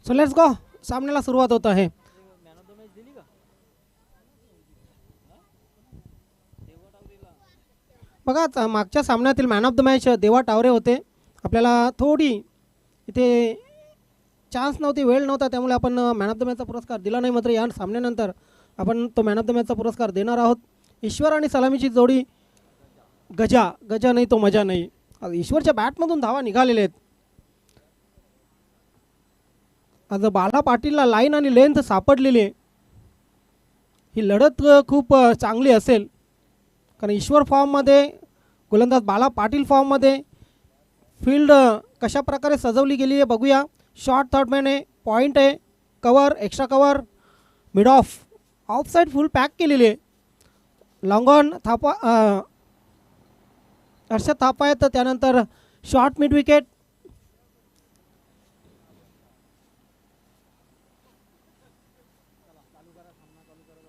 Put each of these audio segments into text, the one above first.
So let's go. सामन्याला सुरुवात होत आहे. बघा मागच्या सामन्यातील मॅन ऑफ द मॅच देवा टावरे होते. आपल्याला थोडी इथे चान्स नव्हती, वेळ नव्हता, त्यामुळे आपण मॅन ऑफ द मॅचचा पुरस्कार दिला नाही. मात्र या सामन्यानंतर आपण तो मॅन ऑफ द मॅचचा पुरस्कार देणार आहोत. ईश्वर आणि सलामीची जोडी गजा गजा नाही तो मजा नाही. ईश्वरच्या बॅटमधून धावा निघालेले आहेत. आज बाला पाटीलला लाईन आणि लेंथ सापडलेली आहे. ही लढत खूप चांगली असेल, कारण ईश्वर फॉर्ममध्ये, गोलंदाज बाला पाटील फॉर्ममध्ये. फील्ड कशा प्रकारे सजवली गेली आहे बघूया. शॉर्ट थर्ड मॅन आहे, पॉईंट आहे, cover, extra cover, mid of, of side full pack केलेली आहे. लॉंग ऑन थापा, हर्षद थापा आहेत. त्यानंतर short mid wicket.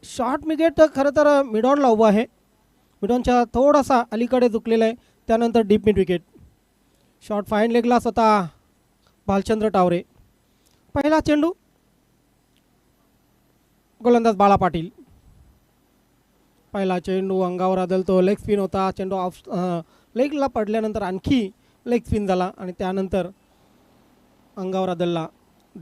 Short wicket खरं तर मिडॉनला उभं आहे. मिडॉनच्या थोडासा अलीकडे झुकलेला आहे. त्यानंतर deep mid wicket. Short fine लेगला स्वतः भालचंद्र टावरे. पहिला चेंडू, गोलंदाज बाळा पाटील. पहिला चेंडू अंगावर आदळतो. लेग स्पिन होता. चेंडू ऑफ लेगला पडल्यानंतर आणखी लेग स्पिन झाला आणि त्यानंतर अंगावर आदळला.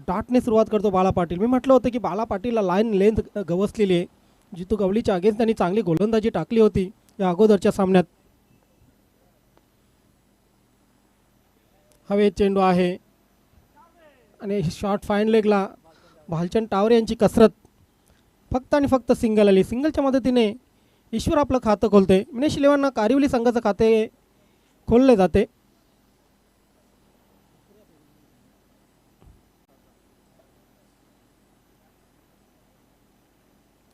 डॉटने सुरुवात करतो बाळा पाटील. मी म्हटलं होतं की बाळा पाटीलला लाईन लेंथ गवसलेली आहे. जितू गवळीच्या अगेन्स्ट त्यांनी चांगली गोलंदाजी टाकली होती या अगोदरच्या सामन्यात. हवे चेंडू आहे आणि शॉर्ट फाईन लेगला भालचंद टावरे यांची कसरत. फक्त आणि फक्त सिंगल आली. सिंगलच्या मदतीने ईश्वर आपलं खातं खोलते. मिनेश इलेव्हन कारिवली संघाचं खाते खोलले जाते.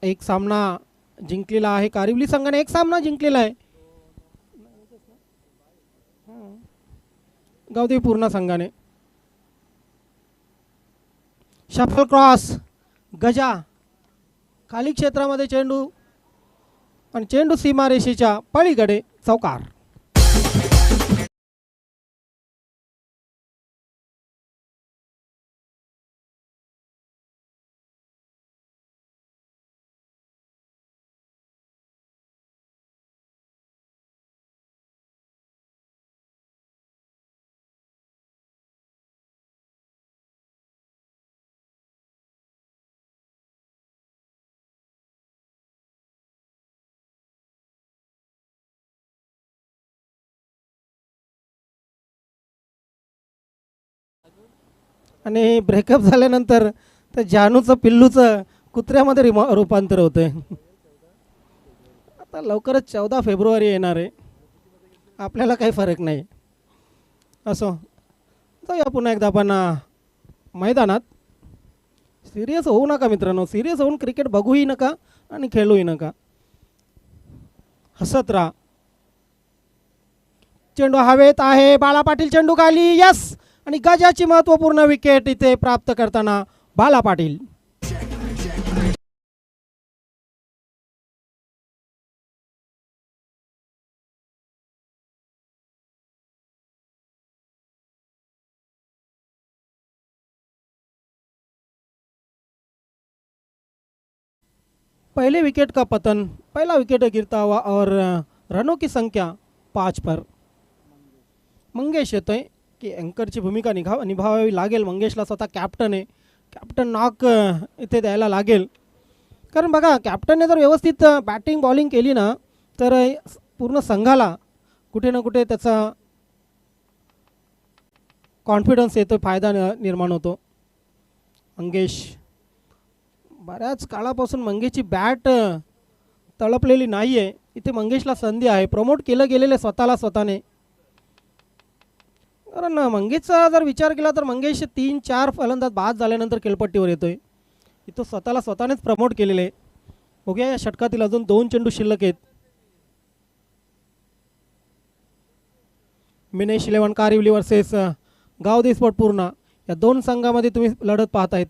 एक सामना जिंकलेला आहे कारिवली संघाने. एक सामना जिंकलेला आहे गावदेवी पूर्णा संघाने. शफल क्रॉस, गजा, खाली क्षेत्रामध्ये चेंडू आणि चेंडू सीमारेषेच्या पलीकडे चौकार. आणि ब्रेकअप झाल्यानंतर तर जानूचं पिल्लूचं कुत्र्यामध्ये रूपांतर होतं आहे. आता लवकरच 14 फेब्रुवारी येणार आहे. आपल्याला काही फरक नाही. असो, जाऊया पुन्हा एकदा आपण मैदानात. सिरियस होऊ नका मित्रांनो. सिरियस होऊन क्रिकेट बघूही नका आणि खेळूही नका. हसत राहा. चेंडू हवेत आहे. बाळा पाटील चेंडू खाली. यस. आणि गजाची महत्त्वपूर्ण विकेट इथे प्राप्त करताना बाला पाटील. पहले विकेट का पतन, पहला विकेट गिरता हुआ और रनों की संख्या 5 पर. मंगेश येतोय की अँकरची भूमिका निभावावी लागेल. मंगेशला स्वतः कॅप्टन आहे. कॅप्टन नॉक इथे द्यायला लागेल. कारण बघा, कॅप्टनने जर व्यवस्थित बॅटिंग बॉलिंग केली ना तर पूर्ण संघाला कुठे ना कुठे त्याचा कॉन्फिडन्स येतो, फायदा निर्माण होतो. मंगेश, बऱ्याच काळापासून मंगेशची बॅट तळपलेली नाही आहे. इथे मंगेशला संधी आहे. प्रमोट केलं गेलेलं स्वतःने. कारण मंगेशचा जर विचार केला तर मंगेश 3-4 फलंदाज बाद झाल्यानंतर खेळपट्टीवर येतोय. इथं स्वतःनेच प्रमोट केलेले आहे. बघूया या षटकातील अजून 2 चेंडू शिल्लक आहेत. Minesh eleven Karivali versus Gavdevi sport पूर्णा, या 2 संघामध्ये तुम्ही लढत पाहतायत.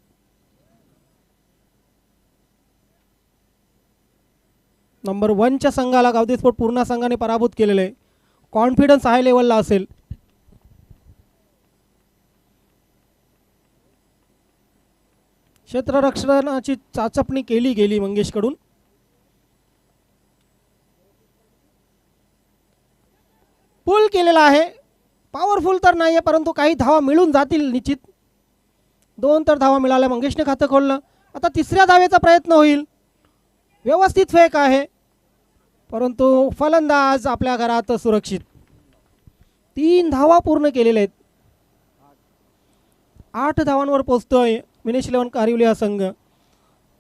नंबर 1च्या संघाला गावदेवी स्पोर्ट पूर्णा संघाने पराभूत केलेले आहे. कॉन्फिडन्स हाय लेवलला असेल. क्षेत्ररक्षणाची चाचपणी केली गेली मंगेशकडून. पुल केलेला आहे, पॉवरफुल तर नाही आहे परंतु काही धावा मिळून जातील निश्चित. 2 तर धावा मिळाल्या, मंगेशने खातं खोललं. आता तिसऱ्या धावेचा प्रयत्न होईल. व्यवस्थित फेक आहे परंतु फलंदाज आपल्या घरात सुरक्षित. 3 धावा पूर्ण केलेल्या आहेत. 8 धावांवर पोहोचतोय विनेश इलेव्हन कारिवली हा संघ.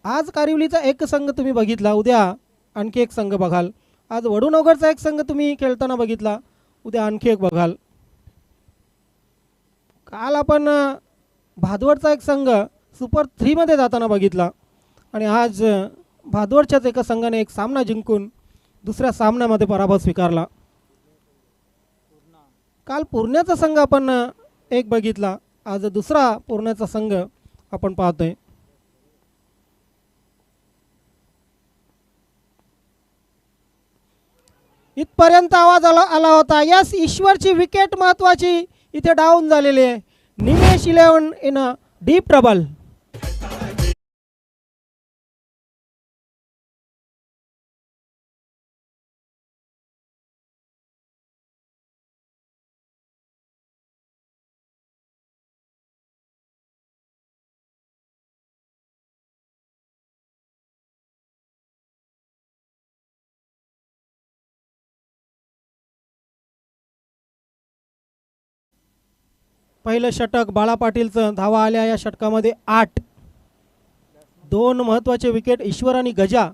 आज कारिवलीचा एक संघ तुम्ही बघितला, उद्या आणखी एक संघ बघाल. आज वडूनगरचा एक संघ तुम्ही खेळताना बघितला, उद्या आणखी एक बघाल. काल आपण भादवडचा एक संघ सुपर 3 मध्ये जाताना बघितला आणि आज भादवडच्याच एका संघाने एक सामना जिंकून दुसऱ्या सामन्यामध्ये पराभव स्वीकारला. काल पूर्ण्याचा संघ आपण एक बघितला, आज दुसरा पूर्ण्याचा संघ आपण पाहतोय. इथपर्यंत आवाज आला होता. यस, ईश्वरची विकेट महत्वाची इथे डाऊन झालेली आहे. Nimesh eleven in a deep trouble. पहिलं षटक बाळा पाटीलचं. धावा आल्या या षटकामध्ये 8. 2 महत्वाचे विकेट ईश्वर आणि गजा.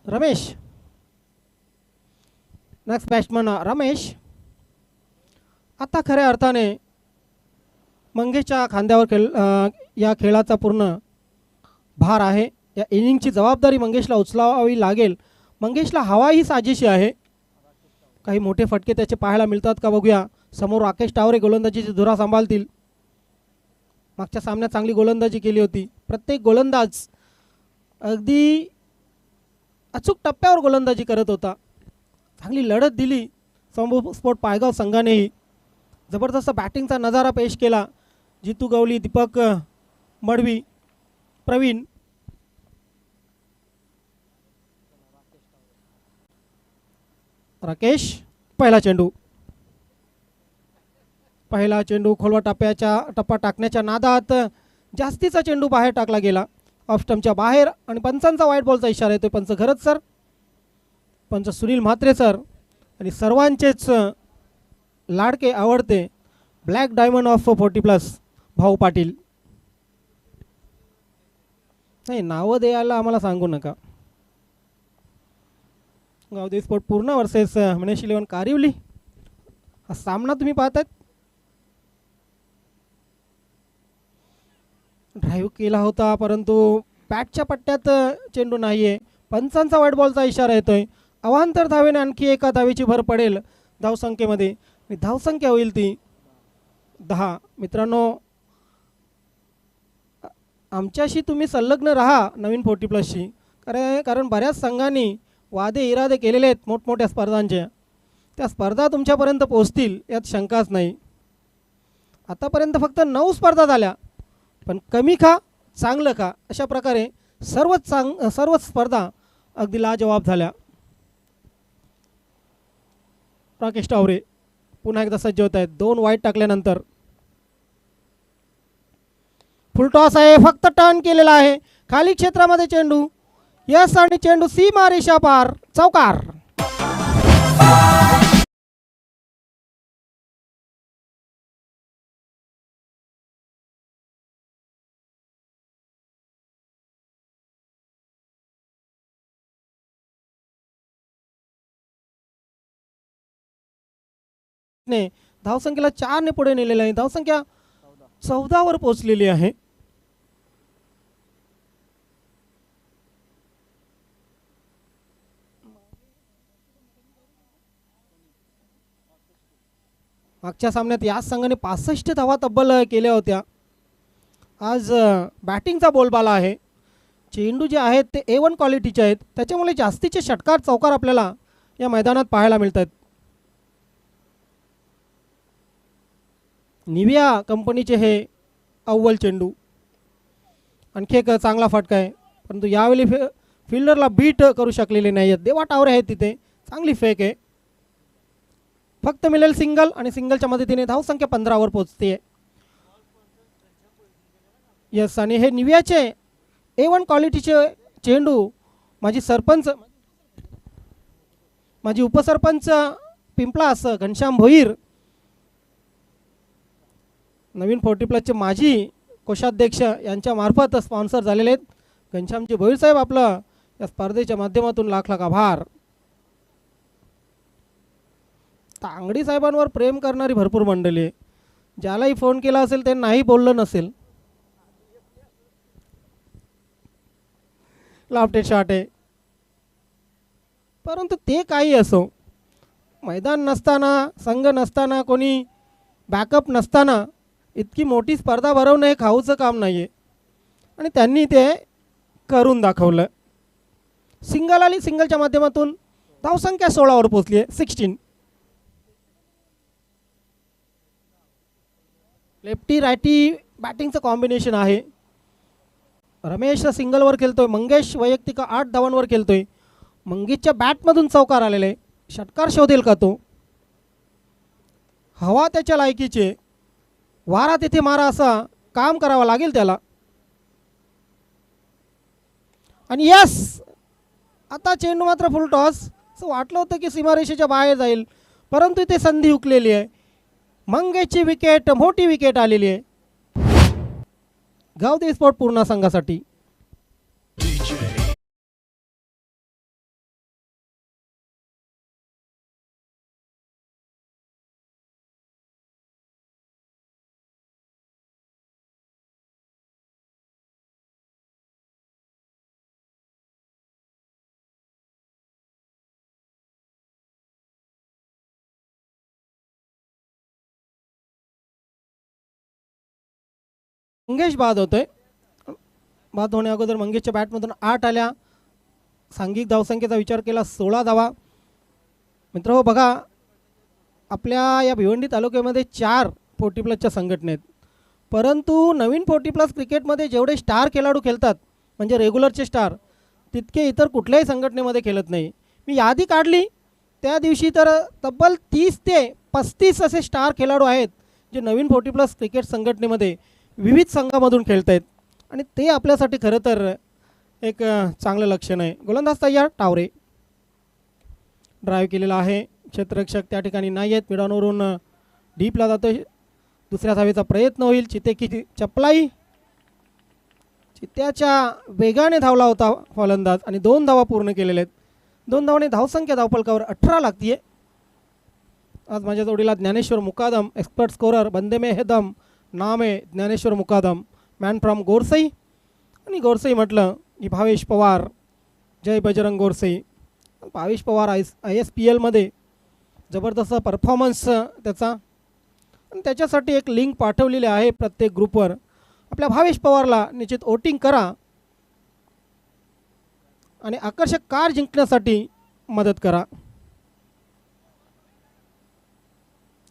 Ramesh next batsman Ramesh. आता खऱ्या अर्थाने मंगेशच्या खांद्यावर या खेळाचा पूर्ण भार आहे. या इनिंगची जबाबदारी मंगेशला उचलावी लागेल. मंगेशला हवा ही साजेशी आहे. काही मोठे फटके त्याचे पाहायला मिळतात का बघूया. समोर राकेश टावरे गोलंदाजीची धुरा सांभाळतील. मागच्या सामन्यात चांगली गोलंदाजी केली होती. प्रत्येक गोलंदाज अगदी अचूक टप्प्यावर गोलंदाजी करत होता. चांगली लढत दिली संभू स्पोर्ट पायगाव संघानेही. जबरदस्त बॅटिंगचा नजारा पेश केला. जितू गवली, दीपक मडवी, प्रवीण. राकेश पहिला चेंडू खोलवा टप्पा टाकण्याच्या नादात जास्तीचा चेंडू बाहेर टाकला गेला, ऑफ स्टंपच्या बाहेर. आणि पंचांचा व्हाईट बॉलचा इशारा येतो. पंच घरत सर, पंच सुनील म्हात्रे सर आणि सर्वांचेच लाडके आवडते ब्लॅक डायमंड ऑफ 40+ भाऊ पाटील. नाही, नावं द्यायला आम्हाला सांगू नका. गावदेवी स्पोर्ट पूर्ण वर्सेस विनेश इलेव्हन कारिवली हा सामना तुम्ही पाहतायत. ड्राईव्ह केला होता परंतु बॅटच्या पट्ट्यात चेंडू नाही आहे. पंचांचा व्हाईट बॉलचा इशारा येतोय. अवांतर धावेने आणखी एका धावेची भर पडेल धावसंख्येमध्ये. धावसंख्या होईल ती 10. मित्रांनो, आमच्याशी तुम्ही संलग्न राहा नवीन 40+शी. कारण बऱ्याच संघांनी वादे इरादे केलेले आहेत मोठमोठ्या स्पर्धांच्या. त्या स्पर्धा तुमच्यापर्यंत पोहोचतील यात शंकाच नाही. आतापर्यंत फक्त 9 स्पर्धा झाल्या, पण कमी खा चांगलं खा अशा प्रकारे सर्वच स्पर्धा अगदी लाजवाब झाल्या. राकेश टावरे पुन्हा एकदा सज्ज होत आहेत 2 वाईट टाकल्यानंतर. फुलटॉस आहे, फक्त टर्न केलेला आहे. खाली क्षेत्रामध्ये चेंडू. यस, आणि चेंडू सीमा रेषा पार, चौकार. धावसंख्येला 4 ने पुढे नेलेलं आहे. धावसंख्या 14 वर पोहोचलेली आहे. मागच्या सामन्यात याच संघाने 65 धावा तब्बल केल्या होत्या. आज बॅटिंगचा बोलबाला आहे. चेंडू जे आहेत ते A1 क्वालिटीचे आहेत, त्याच्यामुळे जास्तीचे षटकार चौकार आपल्याला या मैदानात पाहायला मिळतात. निविया कंपनीचे हे अव्वल चेंडू. आणखी एक चांगला फटका आहे, परंतु यावेळी फिल्डरला बीट करू शकलेले नाही आहेत. देवा टावरे आहेत तिथे, चांगली फेक आहे. फक्त मिळेल सिंगल आणि सिंगलच्या मदतीने धावसंख्या 15वर पोहोचते. यस, आणि हे निवियाचे A1 क्वालिटीचे चेंडू माजी उपसरपंच पिंपळास घनश्याम भोईर, नवीन 40+ माजी कोषाध्यक्ष यांच्या मार्फत स्पॉन्सर झालेले आहेत. घनश्यामजी भोईर साहेब, आपलं या स्पर्धेच्या माध्यमातून लाख लाख आभार. तांगडी साहेबांवर प्रेम करणारी भरपूर मंडळी आहे. ज्यालाही फोन केला असेल ते नाही बोललं नसेल. लाफ्टेड शॉट आहे, परंतु ते काही असो, मैदान नसताना, संघ नसताना, कोणी बॅकअप नसताना इतकी मोठी स्पर्धा भरवणं हे खाऊचं काम नाही आहे. आणि त्यांनी ते करून दाखवलं. सिंगल आली, सिंगलच्या माध्यमातून धावसंख्या 16वर पोहोचली आहे, 16. लेफ्टी रायटी बॅटिंगचं कॉम्बिनेशन आहे. रमेश सिंगलवर खेळतोय, मंगेश वैयक्तिक 8 धावांवर खेळतोय. मंगेशच्या बॅटमधून चौकार आलेला आहे. षटकार शोधेल का तो? हवा त्याच्या लायकीचे, वारा तिथे मारा असा काम करावं लागेल त्याला. आणि यस, आता चेंडू मात्र फुल टॉस. असं वाटलं होतं की सीमारेषेच्या बाहेर जाईल, परंतु इथे संधी हुकलेली आहे. मंगेशची विकेट, मोठी विकेट आलेली आहे गावदेवी स्पोर्ट पूर्णा संघासाठी. मंगेश बाद होतोय. बाद होण्या अगोदर मंगेशच्या बॅटमधून 8 आल्या. सांघिक धावसंख्येचा विचार केला 16 धावा. मित्र बघा, आपल्या या भिवंडी तालुक्यामध्ये 4 40+ संघटना आहेत, परंतु नवीन 40+ क्रिकेटमध्ये जेवढे स्टार खेळाडू खेळतात, म्हणजे रेग्युलरचे स्टार, तितके इतर कुठल्याही संघटनेमध्ये खेळत नाही. मी यादी काढली त्या दिवशी तर तब्बल 30 ते 35 असे स्टार खेळाडू आहेत जे नवीन 40+ क्रिकेट संघटनेमध्ये विविध संघामधून खेळत आहेत. आणि ते आपल्यासाठी खरं तर एक चांगलं लक्षण आहे. गोलंदाज तयार, टावरे ड्राईव्ह केलेला आहे. क्षेत्ररक्षक त्या ठिकाणी नाही आहेत. मिडॉनवरून डीपला जातो. दुसऱ्या धावेचा प्रयत्न होईल. चिते की चपलाई, चित्त्याच्या वेगाने धावला होता फलंदाज आणि 2 धावा पूर्ण केलेल्या आहेत. 2 धावाने धावसंख्या धावफलकावर 18 लागतीये. आज माझ्या जोडीला ज्ञानेश्वर मुकादम, एक्सपर्ट स्कोरर, बंदे में है दम, नाम आहे ज्ञानेश्वर मुकादम, मॅन फ्रॉम गोरसई. आणि गोरसई म्हटलं की भावेश पवार, जय बजरंग गोरसई. भावेश पवार ISPLमध्ये जबरदस्त परफॉर्मन्स त्याचा, आणि त्याच्यासाठी एक लिंक पाठवलेली आहे प्रत्येक ग्रुपवर. आपल्या भावेश पवारला निश्चित वोटिंग करा आणि आकर्षक कार जिंकण्यासाठी मदत करा.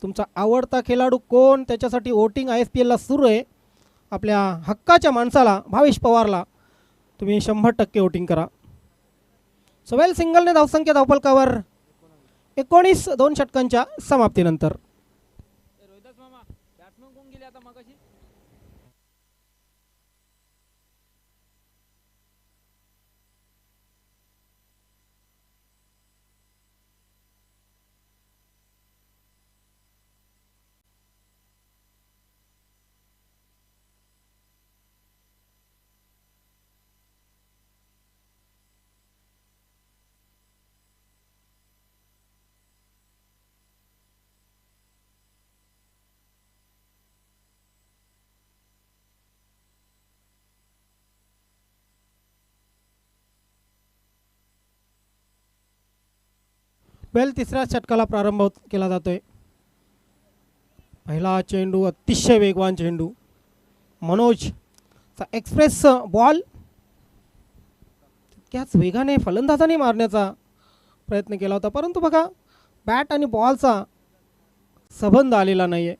तुमचा आवडता खेळाडू कोण, त्याच्यासाठी वोटिंग ISPLला सुरू आहे. आपल्या हक्काच्या माणसाला भावेश पवारला तुम्ही 100% वोटिंग करा. सोवेल सिंगलने धावसंख्या धावफलकावर 19, 2 षटकांच्या समाप्तीनंतर. वेल, तिसऱ्या षटकाला प्रारंभ केला जातोय. पहिला चेंडू अतिशय वेगवान चेंडू, मनोजचा एक्सप्रेस बॉल. त्याच वेगाने फलंदाजाने मारण्याचा प्रयत्न केला होता, परंतु बघा बॅट आणि बॉलचा संबंध आलेला नाही आहे.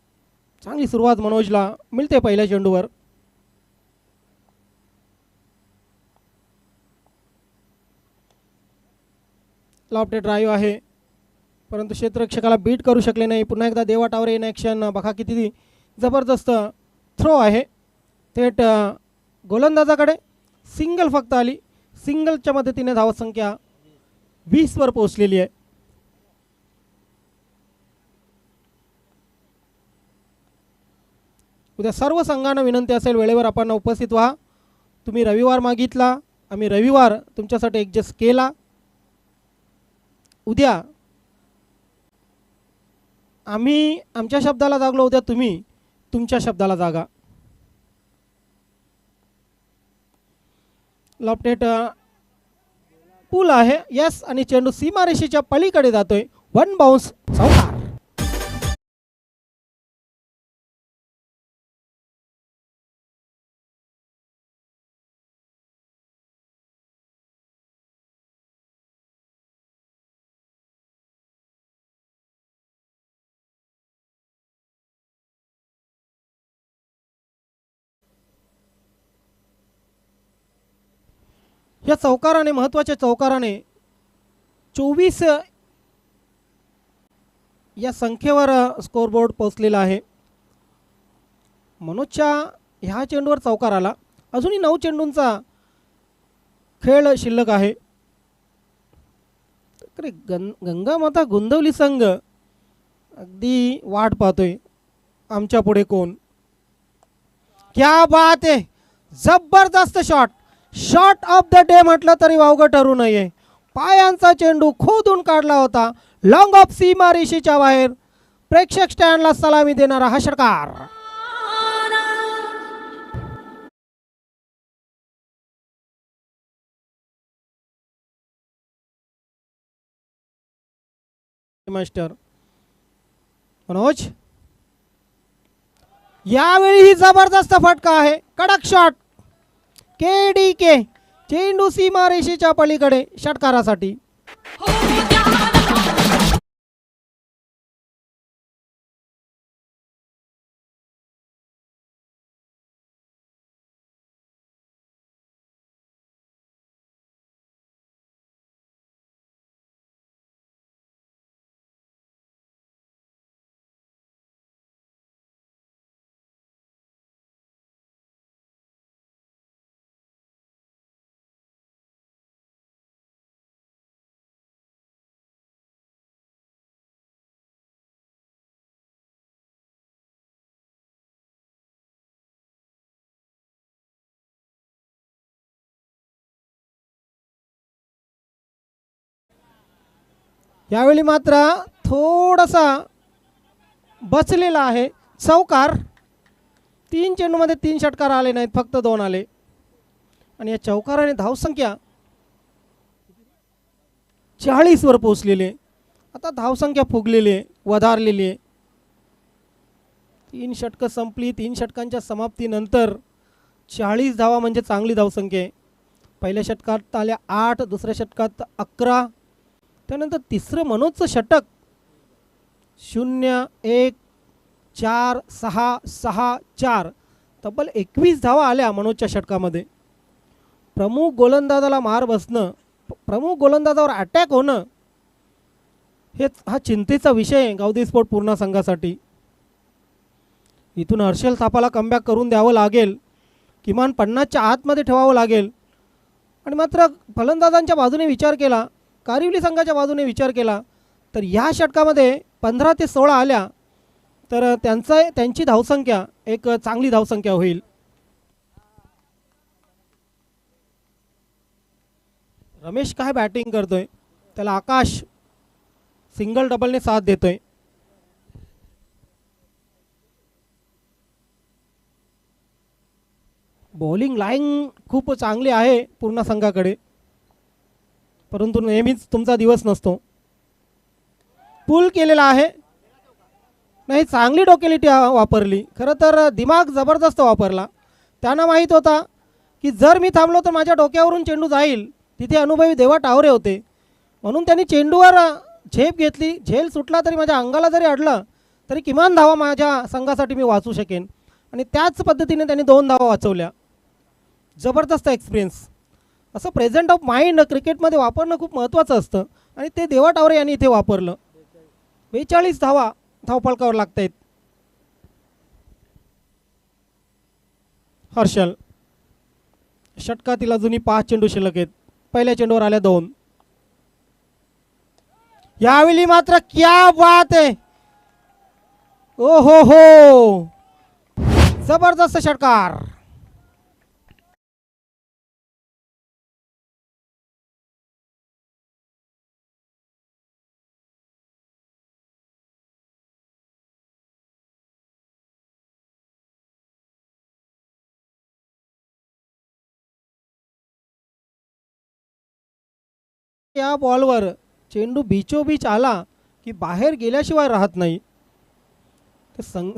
चांगली सुरुवात मनोजला मिळते पहिल्या चेंडूवर. लॉफ्टेड ड्राईव्ह आहे, परंतु क्षेत्ररक्षकाला बीट करू शकले नाही. पुन्हा एकदा देवा टावर इन ॲक्शन. बघा किती जबरदस्त थ्रो आहे, थेट गोलंदाजाकडे. सिंगल फक्त आली, सिंगलच्या मदतीने धावसंख्या 20वर पोहोचलेली आहे. उद्या सर्व संघांना विनंती असेल वेळेवर आपण उपस्थित व्हा. तुम्ही रविवार मागितला, आम्ही रविवार तुमच्यासाठी ॲडजस्ट केला. उद्या आम्ही आमच्या शब्दाला जागलो, उद्या तुम्ही तुमच्या शब्दाला जागा. लॉफ्टेड पूल आहे, यस, आणि चेंडू सीमारेषेच्या पलीकडे जातोय. 1 बाउन्स, चौकार. या चौकाराने, महत्त्वाच्या चौकाराने 24 या संख्येवर स्कोरबोर्ड पोहोचलेला आहे. मनोजच्या ह्या चेंडूवर चौकार आला. अजूनही 9 चेंडूंचा खेळ शिल्लक आहे. तरी गंगामाता गोंदवली संघ अगदी वाट पाहतोय, आमच्या पुढे कोण. क्या बात आहे, जबरदस्त shot. Shot of the day म्हटलं तरी वावगं ठरू नये. पायांचा चेंडू खोदून काढला होता, लॉंग ऑफ सीमारेषेच्या बाहेर. प्रेक्षक स्टँडला सलामी देणारा हा षटकार. मास्टर मनोज, यावेळी ही जबरदस्त फटका आहे, कडक शॉट. KDK, चेंडू सीमारेषेच्या पलीकडे षटकारासाठी. यावेळी मात्र थोडासा बचलेला आहे, चौकार. 3 चेंडूमध्ये 3 षटकार आले नाहीत, फक्त 2 आले. आणि या चौकाराने धावसंख्या 40वर पोहोचलेली. आता धावसंख्या फुगलेली आहे, वधारलेली आहे. 3 षटकं संपली. 3 षटकांच्या समाप्तीनंतर 40 धावा म्हणजे चांगली धावसंख्या आहे. पहिल्या षटकात आल्या 8, दुसऱ्या षटकात 11, त्यानंतर तिसरं मनोजचं षटक 0, 1, 4, 6, 6, 4, तब्बल 21 धावा आल्या मनोजच्या षटकामध्ये. प्रमुख गोलंदाजाला मार बसणं, प्रमुख गोलंदाजावर अटॅक होणं, हा चिंतेचा विषय आहे गावदेवी स्पोर्ट पूर्ण संघासाठी. इथून हर्षल थापाला कमबॅक करून द्यावं लागेल, किमान 50च्या आतमध्ये ठेवावं लागेल. आणि मात्र फलंदाजांच्या बाजूने विचार केला, कारिवली संघाच्या बाजूने विचार केला, तर या षटकामध्ये 15 ते 16 आल्या तर त्यांची धावसंख्या एक चांगली धावसंख्या होईल. रमेश काय बॅटिंग करतोय, त्याला आकाश सिंगल डबलने साथ देतोय. बॉलिंग लाईन खूप चांगली आहे पूर्ण संघाकडे, परंतु नेहमीच तुमचा दिवस नसतो. पुल केलेला आहे, नाही चांगली डोकेलिटी वापरली. खरं तर दिमाग जबरदस्त वापरला. त्यांना माहीत होता की जर मी थांबलो तर माझ्या डोक्यावरून चेंडू जाईल, तिथे अनुभवी देवा टावरे होते, म्हणून त्यांनी चेंडूवर झेप घेतली. झेल सुटला तरी माझ्या अंगाला जरी अडलं तरी किमान धावा माझ्या संघासाठी मी वाचू शकेन, आणि त्याच पद्धतीने त्यांनी 2 धावा वाचवल्या. जबरदस्त एक्सपिरियन्स. असं प्रेझेंट ऑफ माइंड क्रिकेटमध्ये वापरणं खूप महत्त्वाचं असतं, आणि ते देवा टावरे यांनी इथे वापरलं. 42 धावा धावफलकावर लागत आहेत. हर्षल षटकातील अजूनही 5 चेंडू शिल्लक आहेत. पहिल्या चेंडूवर आल्या 2. यावेळी मात्र क्या बात आहे, ओ हो हो, जबरदस्त षटकार. या बॉलवर चेंडू बिचोबीच आला की बाहेर गेल्याशिवाय राहत नाही.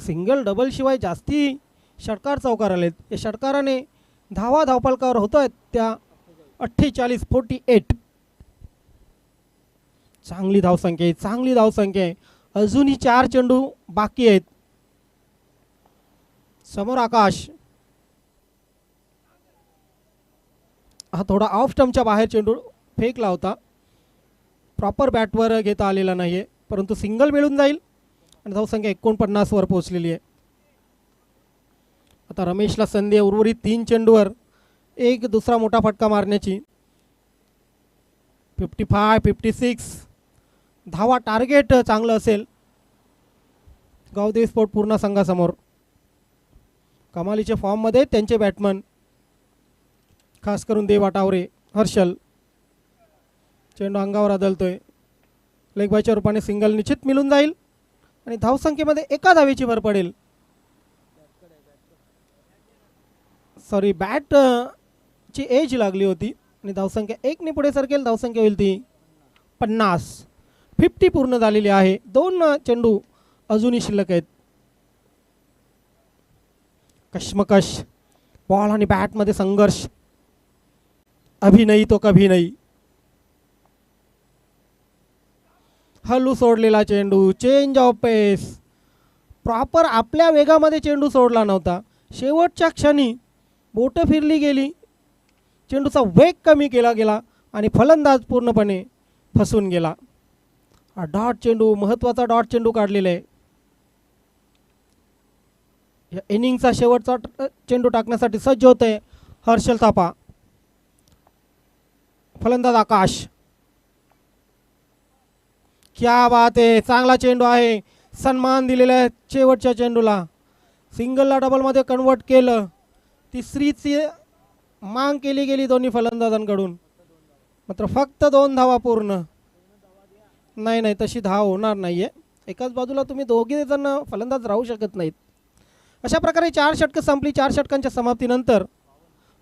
सिंगल डबल शिवाय जास्ती षटकार चौकार आलेत. या षटकाराने धावा धावफलकावर होत आहेत त्या 48. चांगली धावसंख्या आहे, चांगली धावसंख्या आहे. अजूनही 4 चेंडू बाकी आहेत. समोर आकाश, हा थोडा ऑफ स्टंपच्या बाहेर चेंडू फेकला होता, प्रॉपर बॅटवर घेता आलेला नाही आहे, परंतु सिंगल मिळून जाईल आणि धावसंख्या 49 वर पोहोचलेली आहे. आता रमेशला संधी आहे उर्वरित 3 चेंडूवर एक दुसरा मोठा फटका मारण्याची. 55-56 धावा टार्गेट चांगलं असेल गावदेवी स्पोर्ट पूर्ण संघासमोर. कमालीच्या फॉर्ममध्ये त्यांचे बॅट्समन, खास करून देवा टावरे. हर्षल, चेंडू अंगावर आदळतोय. लेग बायच्या रूपाने सिंगल निश्चित मिळून जाईल आणि धावसंख्येमध्ये 1 धावेची भर पडेल. सॉरी, बॅट ची एज लागली होती आणि धावसंख्या 1 ने पुढे सरकेल. धावसंख्या होईल ती 50. 50 पूर्ण झालेली आहे. 2 चेंडू अजूनही शिल्लक आहेत. कश्मकश, बॉल आणि बॅटमध्ये संघर्ष. अभी नहीं तो कभी नहीं. हलू सोडलेला चेंडू, चेंज ऑफ पेस. प्रॉपर आपल्या वेगामध्ये चेंडू सोडला नव्हता. शेवटच्या क्षणी बोटं फिरली गेली, चेंडूचा वेग कमी केला गेला आणि फलंदाज पूर्णपणे फसून गेला. हा डॉट चेंडू, महत्त्वाचा डॉट चेंडू काढलेला आहे. या इनिंगचा शेवटचा चेंडू टाकण्यासाठी सज्ज होते हर्षल थापा. फलंदाज आकाश, क्या बात आहे, चांगला चेंडू आहे. सन्मान दिलेला आहे शेवटच्या चेंडूला. सिंगलला डबलमध्ये कन्वर्ट केलं. तिसरीची मांग केली गेली दोन्ही फलंदाजांकडून, मात्र फक्त 2 धावा पूर्ण. नाही, तशी धाव होणार नाही आहे. एकाच बाजूला तुम्ही दोघे जण फलंदाज राहू शकत नाहीत. अशा प्रकारे 4 षटकं संपली. 4 षटकांच्या समाप्तीनंतर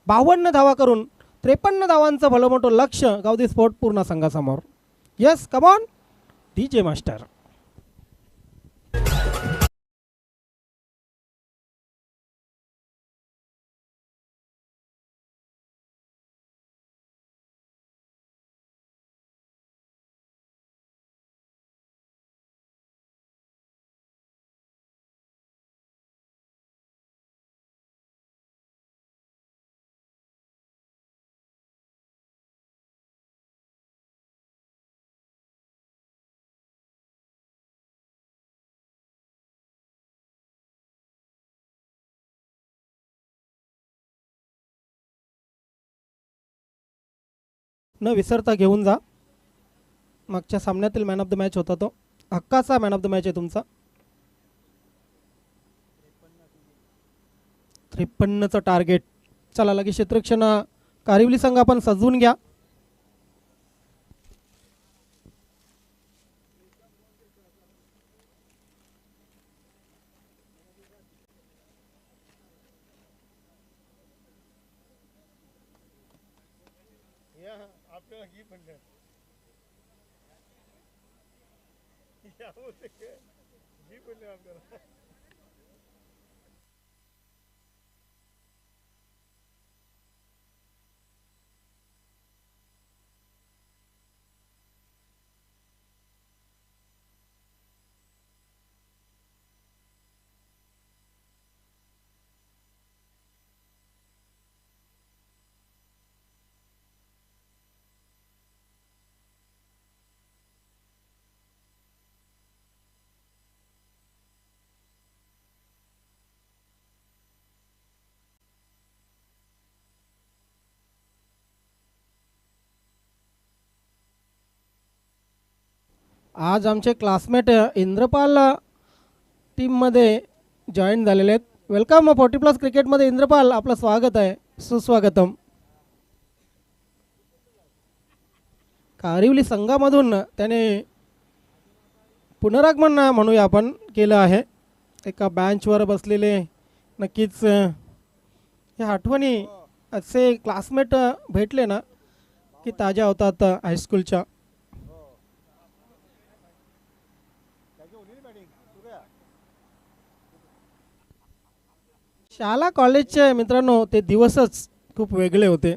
52 धावा करून 53 धावांचं भलं मोठं लक्ष गावदेवी स्पोर्ट पूर्ण संघासमोर. Yes, come on DJ master. न विसरता घेऊन जा. मागच्या सामन्यातील मॅन ऑफ द मॅच होता तो. हक्काचा मॅन ऑफ द मॅच आहे तुमचा. 53चं टार्गेट. चला लगेच क्षेत्ररक्षण कारिवली संघ आपण सजवून घ्या. आज आमचे क्लासमेट इंद्रपाल टीममध्ये जॉईन झालेले आहेत. वेलकम 40+ क्रिकेटमध्ये इंद्रपाल, आपलं स्वागत आहे, सुस्वागतम. कारिवली संघामधून त्याने पुनरागमन म्हणूया आपण केलं आहे. एका बेंचवर बसलेले नक्कीच ह्या आठवणी असे क्लासमेट भेटले ना की ताज्या होतात हायस्कूलच्या. शाळा कॉलेजचे मित्रांनो ते दिवसच खूप वेगळे होते.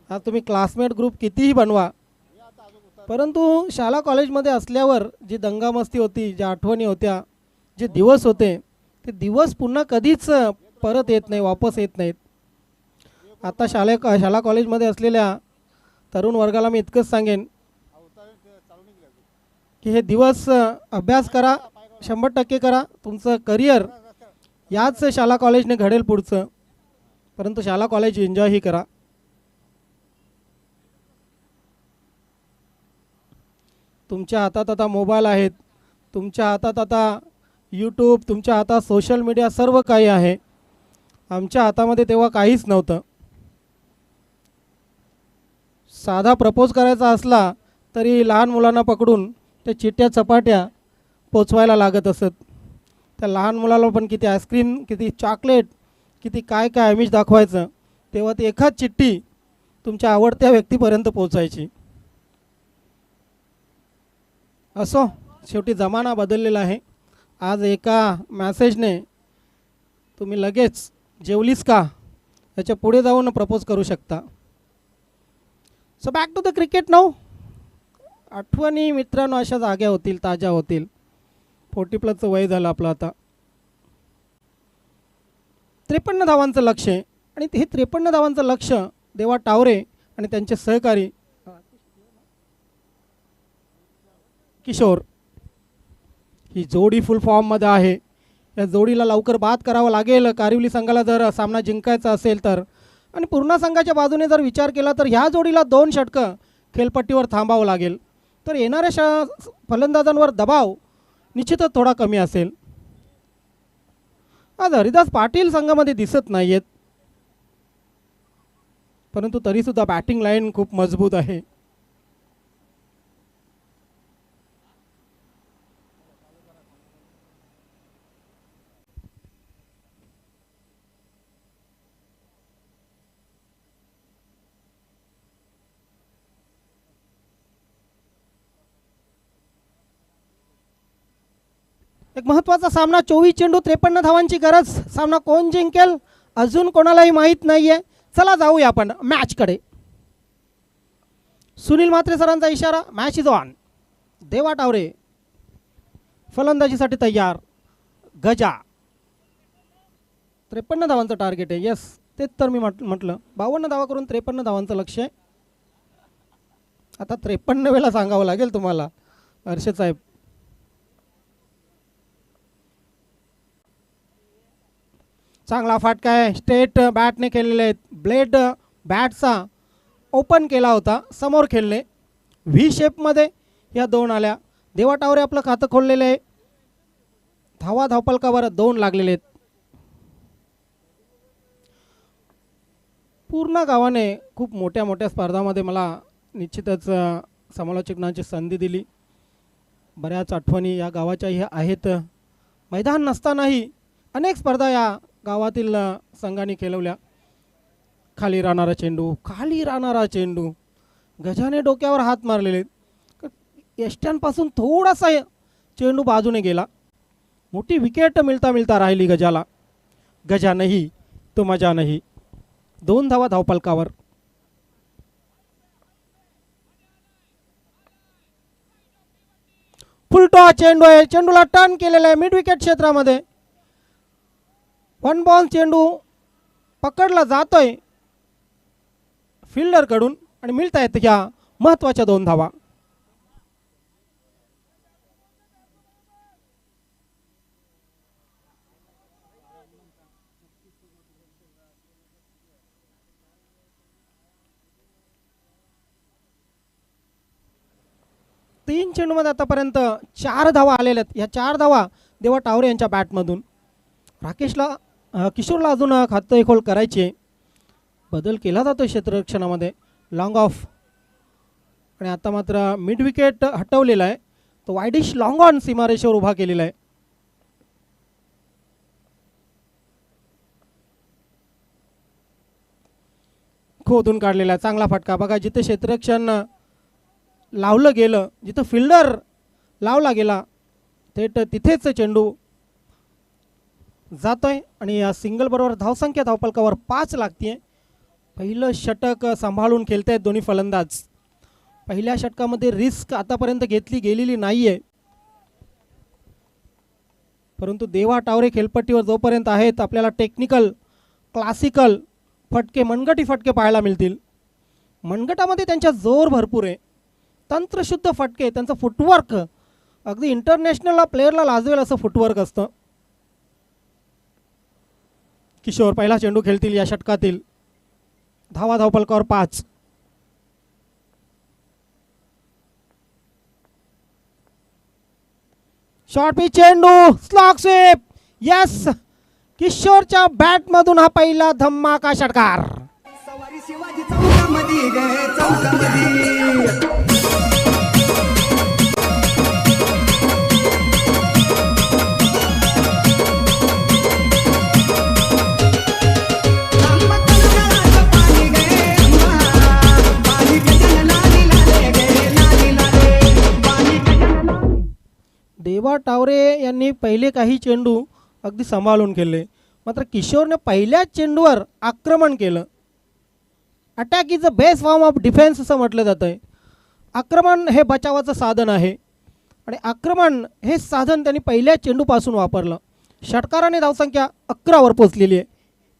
आज तुम्ही क्लासमेट ग्रुप कितीही बनवा, परंतु शाळा कॉलेजमध्ये असल्यावर जी दंगामस्ती होती, ज्या आठवणी होत्या, जे दिवस होते, ते दिवस पुन्हा कधीच परत येत नाही, वापस येत नाहीत. आता शाळा कॉलेजमध्ये असलेल्या तरुण वर्गाला मी इतकंच सांगेन की हे दिवस अभ्यास करा, 100% करा. तुमचं करिअर याच शाळा कॉलेजने घडेल पुढचं, परंतु शाळा कॉलेज एन्जॉयही करा. तुमच्या हातात आता मोबाईल आहेत, तुमच्या हातात आता यूट्यूब, तुमच्या हातात सोशल मीडिया, सर्व काही आहे. आमच्या हातामध्ये तेव्हा काहीच नव्हतं. साधा प्रपोज करायचा असला तरी लहान मुलांना पकडून त्या चिट्ट्या चपाट्या पोचवायला लागत असत. त्या लहान मुलाला पण किती आईस्क्रीम, किती चॉकलेट, किती काय काय आमिष दाखवायचं, तेव्हा ती एखाद चिठ्ठी तुमच्या आवडत्या व्यक्तीपर्यंत पोचायची. असो, शेवटी जमाना बदललेला आहे. आज एका मॅसेजने तुम्ही लगेच जेवलीस का याच्या पुढे जाऊन प्रपोज करू शकता. So back to the cricket now. आठवणी मित्रांनो अशा जाग्या होतील, ताज्या होतील. 40+ वय झालं आपलं आता. 53 धावांचं लक्ष आहे आणि हे 53 धावांचं लक्ष देवा टावरे आणि त्यांचे सहकारी किशोर, ही जोडी फुल फॉर्ममध्ये आहे. या जोडीला लवकर बाद करावं लागेल कारिवली संघाला जर सामना जिंकायचा असेल तर. आणि पूर्ण संघाच्या बाजूने जर विचार केला तर ह्या जोडीला 2 षटकं खेळपट्टीवर थांबावं लागेल. तर येणाऱ्या फलंदाजांवर दबाव निश्चितच थोडा कमी असेल. आज हरिदास पाटील संघामध्ये दिसत नाही आहेत, परंतु तरीसुद्धा बॅटिंग लाईन खूप मजबूत आहे. एक महत्त्वाचा सामना, 24 चेंडू 53 धावांची गरज. सामना कोण जिंकेल अजून कोणालाही माहीत नाही आहे. चला जाऊया आपण मॅचकडे. सुनील म्हात्रे सरांचा इशारा, मॅच इज ऑन. देवा टावरे फलंदाजीसाठी तयार. गजा 53 धावांचं टार्गेट आहे. येस, तेच तर मी म्हटलं. 52 धावा करून 53 धावांचं लक्ष आहे. आता 53 वेळा सांगावं लागेल तुम्हाला हर्षद साहेब. चांगला फाटका आहे, स्ट्रेट बॅटने केलेले आहेत. ब्लेड बॅटचा ओपन केला होता, समोर खेळले. व्ही शेपमध्ये या 2 आल्या. देवा टावरे आपलं खातं खोललेलं आहे. धावपलकावर 2 लागलेले आहेत. पूर्ण गावाने खूप मोठ्या मोठ्या स्पर्धामध्ये मला निश्चितच समालोचनाची संधी दिली. बऱ्याच आठवणी या गावाच्याही आहेत. मैदान नसतानाही अनेक स्पर्धा या गावातील संघाने खेळवल्या. खाली राहणारा चेंडू, गजाने डोक्यावर हात मारलेले. यष्ट्यांपासून थोडासा चेंडू बाजूने गेला. मोठी विकेट मिळता राहिली गजाला. गजा नाही तो मजा नाही. 2 धावा धावपलकावर. फुलटॉ चेंडू आहे, चेंडूला टर्न केलेला आहे मिड विकेट क्षेत्रामध्ये. 1 बॉल चेंडू पकडला जातोय फिल्डरकडून आणि मिळत आहेत ह्या महत्त्वाच्या 2 धावा. 3 चेंडूमध्ये आतापर्यंत 4 धावा आलेल्या आहेत. या 4 धावा देवा टावरे यांच्या बॅटमधून. किशोरला अजून खातं खोल करायचे. बदल केला जातो क्षेत्ररक्षणामध्ये. लॉंग ऑफ आणि आता मात्र मिड विकेट हटवलेला आहे. तो वायडिश लॉंग ऑन सीमारेषेवर उभा केलेला आहे. खोदून काढलेला चांगला फटका बघा. जिथे क्षेत्ररक्षण लावलं गेलं, जिथं फिल्डर लावला गेला थेट तिथेच चेंडू जातोय आणि या सिंगल बरोबर धावसंख्या धावफलकावर 5 लागते. पहिलं षटक सांभाळून खेळतायत दोन्ही फलंदाज. पहिल्या षटकामध्ये रिस्क आतापर्यंत घेतली गेलेली नाहीये, परंतु देवा टावरे खेळपट्टीवर जोपर्यंत आहेत आपल्याला टेक्निकल क्लासिकल फटके मनगटी फटके पाहायला मिळतील. मनगटामध्ये त्यांच्या जोर भरपूर आहे, तंत्रशुद्ध फटके. त्यांचं फुटवर्क अगदी इंटरनॅशनल प्लेअरला लाजवेल असं फुटवर्क असतं. किशोर पहिला चेंडू खेळतील या षटकातील. धावा धावफलकावर 5. शॉर्ट पिच चेंडू स्लॉग स्वीप. यस, किशोरच्या बॅट मधून हा पहिला धमाका षटकार. देवा टावरे यांनी पहिले काही चेंडू अगदी सांभाळून खेळले, मात्र किशोरने पहिल्याच चेंडूवर आक्रमण केलं. Attack is a best form of defence असं म्हटलं जातं आहे. आक्रमण हे बचावाचं साधन आहे आणि आक्रमण हे साधन त्यांनी पहिल्याच चेंडूपासून वापरलं. षटकाराने धावसंख्या 11 वर पोचलेली आहे.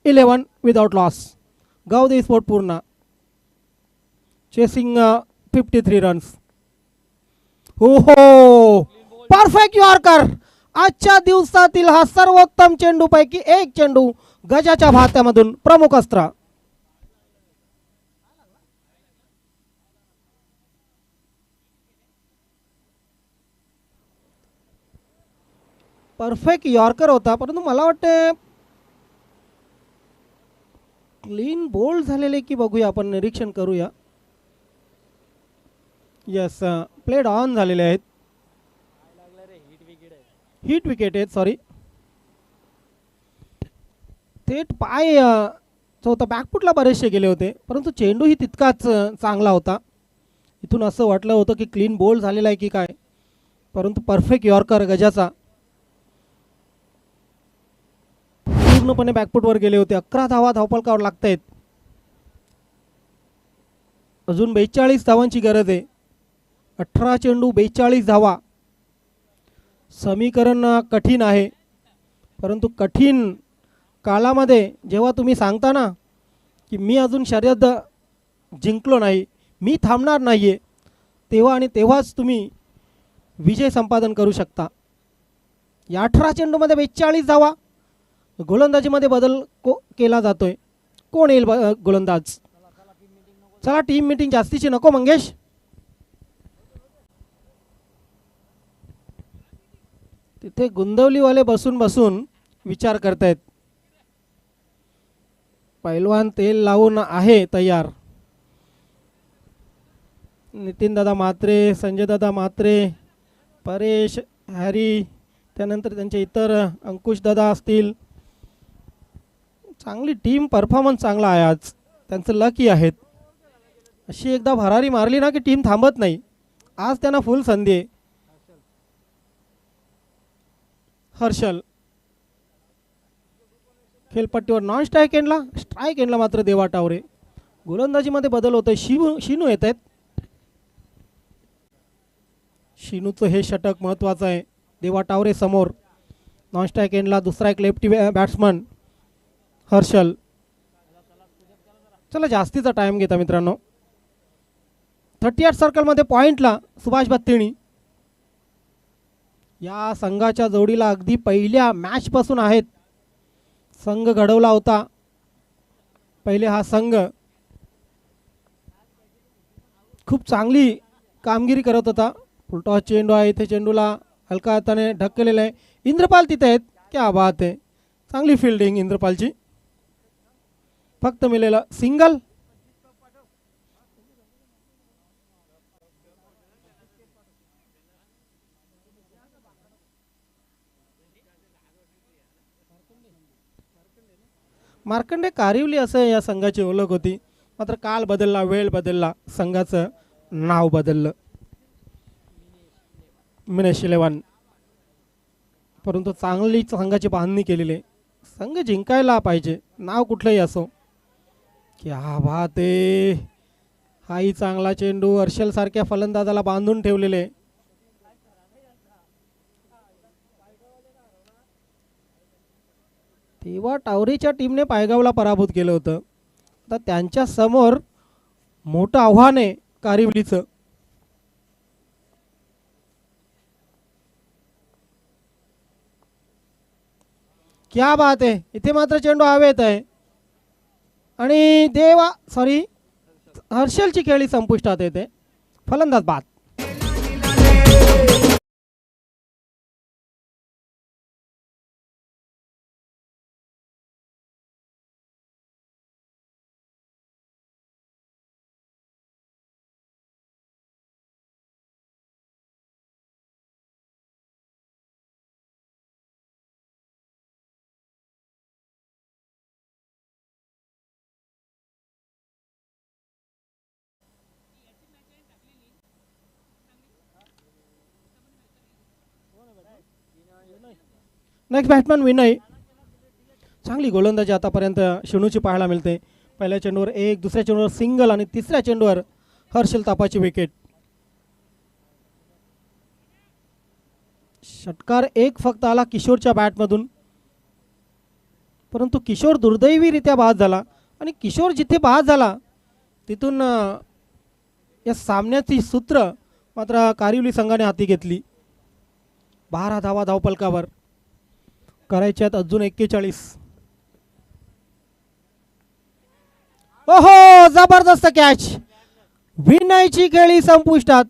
11 विदाउट लॉस. गावदेवी स्पोर्ट पूर्ण चेसिंग 53 रन्स. हो हो, परफेक्ट यॉर्कर. आजच्या दिवसातील हा सर्वोत्तम चेंडूपैकी एक चेंडू गजाच्या भात्यामधून प्रमुख अस्त्र. परफेक्ट यॉर्कर होता, परंतु मला वाटतं क्लीन बोल्ड झालेले की बघूया, आपण निरीक्षण करूया. यस, प्लेड ऑन झालेले आहेत. हिट विकेट आहेत, सॉरी. थेट पाय जो होता बॅकफुटला बरेचसे गेले होते, परंतु चेंडूही तितकाच चांगला होता. इथून असं वाटलं होतं की क्लीन बोल्ड झालेला आहे की काय, परंतु परफेक्ट यॉर्कर गजाचा पूर्णपणे बॅकफुटवर गेले होते. 11 धावा धावफलकावर लागत आहेत. अजून 42 धावांची गरज आहे. 18 चेंडू 42 धावा. समीकरण कठीण आहे, परंतु कठीण काळामध्ये जेव्हा तुम्ही सांगता ना की मी अजून शर्यत जिंकलो नाही, मी थांबणार नाही आहे, तेव्हा आणि तेव्हाच तुम्ही विजय संपादन करू शकता. या 18 चेंडूमध्ये 42 धावा. गोलंदाजीमध्ये बदल केला जातोय. कोण येईल गोलंदाज? चला टीम मीटिंग जास्तीची नको मंगेश. तिथे गुंदवलीवाले बसून बसून विचार करतायत. पैलवान तेल लावून आहे तयार. नितीन दादा म्हात्रे, संजय दादा म्हात्रे, परेश, हॅरी, त्यानंतर त्यांचे इतर अंकुश दादा असतील. चांगली टीम, परफॉर्मन्स चांगला आहे आज. त्यांचं लकी आहेत. अशी एकदा भरारी मारली ना की टीम थांबत नाही. आज त्यांना फुल संधी आहे. हर्षल खेळपट्टीवर नॉन स्ट्राईक एंडला, स्ट्राईक एंडला मात्र देवा टावरे. गोलंदाजीमध्ये बदल होतोय. शिनू येत आहेत. शिनूचं हे षटक महत्त्वाचं आहे. देवा टावरे समोर. नॉन स्ट्राईक एंडला दुसरा एक लेफ्टी बॅट्समन हर्षल. चला जास्तीचा टाइम घेता मित्रांनो. 38 सर्कलमध्ये पॉइंटला सुभाष बत्तिणी. या संघाच्या जोडीला अगदी पहिल्या मॅचपासून आहेत. संघ घडवला होता पहिले. हा संघ खूप चांगली कामगिरी करत होता. फुलटॉस चेंडू आहे, इथे चेंडूला हलका हाताने ढकललेलं आहे. इंद्रपाल तिथे आहेत. क्या बात आहे, चांगली फिल्डिंग इंद्रपालची. फक्त मिळेलं सिंगल. मार्कंडे कारिवली असं या संघाची ओळख होती, मात्र काल बदलला, वेळ बदलला, संघाचं नाव बदललं, मिनेश 11. परंतु चांगली संघाची बांधणी केलेली आहे. संघ जिंकायला पाहिजे, नाव कुठलंही असो. क्या बात आहे, हाही चांगला चेंडू. हर्षल सारख्या फलंदाजाला बांधून ठेवलेले. तेव्हा टावरीच्या टीमने पायगावला पराभूत केलं होतं. आता त्यांच्या समोर मोठं आव्हान आहे कारिवलीचं. क्या बात आहे, इथे मात्र चेंडू हवेत आहे आणि हर्षलची खेळी संपुष्टात येते. फलंदाज बाद. Next batsman Vinay. चांगली गोलंदाजी आतापर्यंत शिणूची पाहायला मिळते. पहिल्या चेंडूवर एक, दुसऱ्या चेंडूवर सिंगल आणि तिसऱ्या चेंडूवर हर्षल तापाची विकेट. षटकार एक फक्त आला किशोरच्या बॅटमधून, परंतु किशोर दुर्दैवीरित्या बाद झाला आणि किशोर जिथे बाद झाला तिथून या सामन्याची सूत्र मात्र कारिवली संघाने हाती घेतली. 12 धावा धावपलकावर, करायच्यात अजून 41. ओहो, जबरदस्त कॅच. विनयची खेळी संपुष्टात.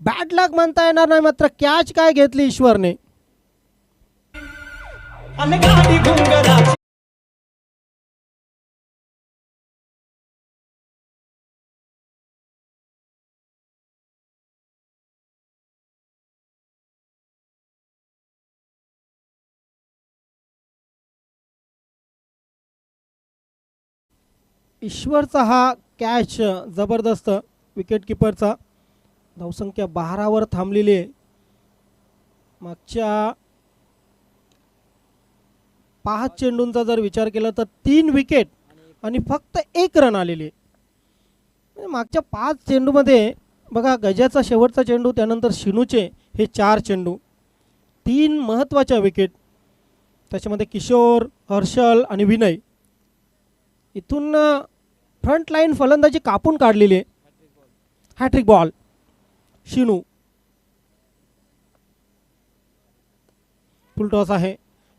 बॅड लक म्हणता येणार नाही, मात्र कॅच काय घेतली ईश्वरने. ईश्वरचा हा कॅच जबरदस्त. विकेट किपरचा धावसंख्या 12 थांबलेली आहे. मागच्या 5 चेंडूंचा जर विचार केला तर 3 विकेट आणि फक्त 1 रन आलेली आहे. मागच्या 5 चेंडूमध्ये बघा, गजाचा शेवटचा चेंडू, त्यानंतर शिनूचे हे 4 चेंडू, 3 महत्त्वाच्या विकेट. त्याच्यामध्ये किशोर, हर्षल आणि विनय. इथून फ्रंट लाईन फलंदाजी कापून काढलेली आहे. Hat trick ball. शिनू. फुल टॉस आहे.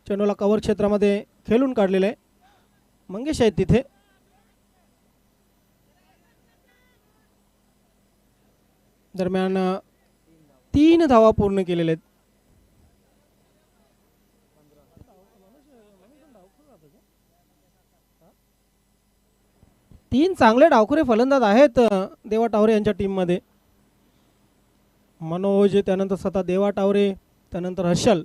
चेंडूला कव्हर क्षेत्रामध्ये खेळून काढलेलं आहे. मंगेश आहेत तिथे. दरम्यान 3 धावा पूर्ण केलेल्या आहेत. तीन चांगले डावखुरे फलंदाज आहेत देवा टावरे यांच्या टीममध्ये. मनोज, त्यानंतर स्वतः देवा टावरे, त्यानंतर हर्षल.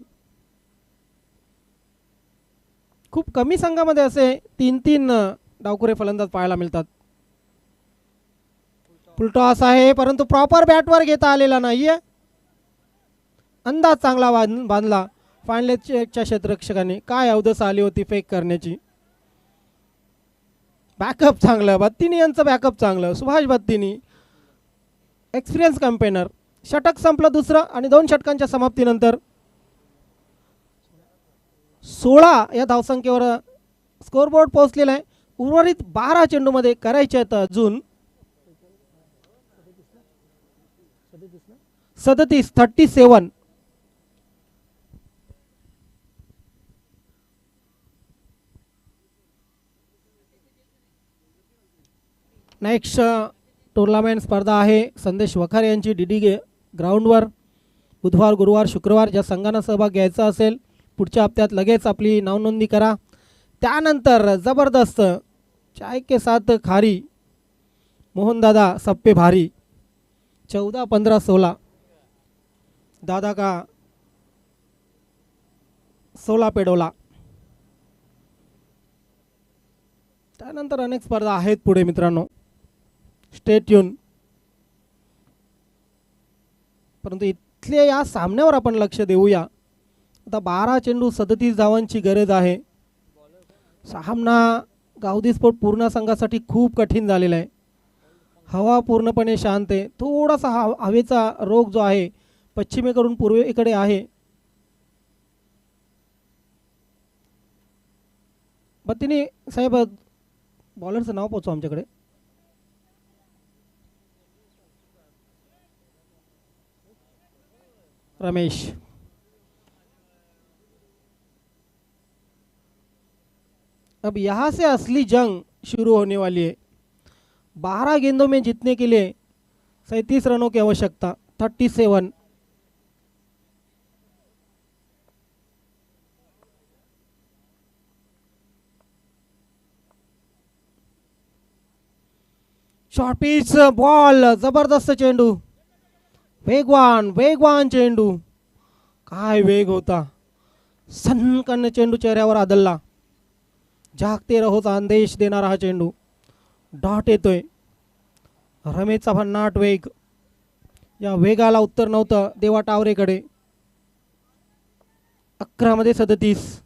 खूप कमी संघामध्ये असे 3-3 डावखुरे फलंदाज पाहायला मिळतात. फुलटॉस आहे, परंतु प्रॉपर बॅटवर घेता आलेला नाहीये. अंदाज चांगला बांधला फायनलच्या क्षेत्ररक्षकाने. काय अवदस आली होती फेक करण्याची. बॅकअप चांगलं, बत्तीनी यांचं बॅकअप चांगलं. Subhash बत्तीनी, experience campaigner. षटक संपलं दुसरं आणि 2 षटकांच्या समाप्तीनंतर 16 या धावसंख्येवर स्कोरबोर्ड पोहोचलेला आहे. उर्वरित 12 चेंडूमध्ये करायचे आहेत अजून 37. नेक्स्ट टुर्नामेंट स्पर्धा आहे संदेश वखारे यांची. ग्राउंडवर बुधवार, गुरुवार, शुक्रवार ज्या संघांना सहभाग घ्यायचा असेल पुढच्या हप्त्यात लगेच आपली नावनोंदणी करा. त्यानंतर जबरदस्त चाय के साथ खारी मोहनदादा सप्पे भारी 14, 15, 16 दादा का 16 पेडोला. त्यानंतर अनेक स्पर्धा आहेत पुढे मित्रांनो, स्टे ट्यून. परंतु इथल्या या सामन्यावर आपण लक्ष देऊया. आता 12 चेंडू 37 धावांची गरज आहे. सामना गावदी स्पोर्ट पूर्ण संघासाठी खूप कठीण झालेला आहे. हवा पूर्णपणे शांत आहे. थोडासा हवेचा रोग जो आहे पश्चिमेकडून पूर्वेकडे आहे. बत्तीने साहेब बॉलरचं नाव पोचवा आमच्याकडे. रमेश. अब यहाँ से असली जंग शुरू होने वाली है. 12 गेंदों में जीतने के लिए 37 रनों की आवश्यकता. 37. शॉर्ट पिच बॉल, जबरदस्त चेंडू, वेगवान चेंडू. काय वेग होता. सनकन चेंडू चेहऱ्यावर आदळला. जागते रहोचा संदेश देणारा हा चेंडू. डॉट येतोय. रमेशचा भन्नाट वेग. या वेगाला उत्तर नव्हतं देवा टावरेकडे. 11 मध्ये 37.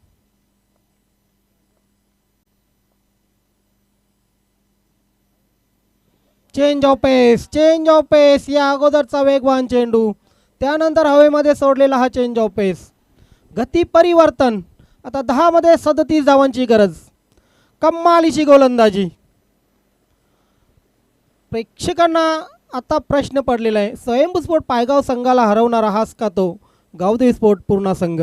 चेंज ऑफ पेस. या अगोदरचा वेगवान चेंडू, त्यानंतर हवेमध्ये सोडलेला हा चेंज ऑफ पेस. गती परिवर्तन. आता 10 मध्ये 37 धावांची गरज. कमालीची गोलंदाजी. प्रेक्षकांना आता प्रश्न पडलेला आहे, स्वयंभू स्पोर्ट पायगाव संघाला हरवणारा हाच का तो गावदेवी स्पोर्ट पूर्णा संघ.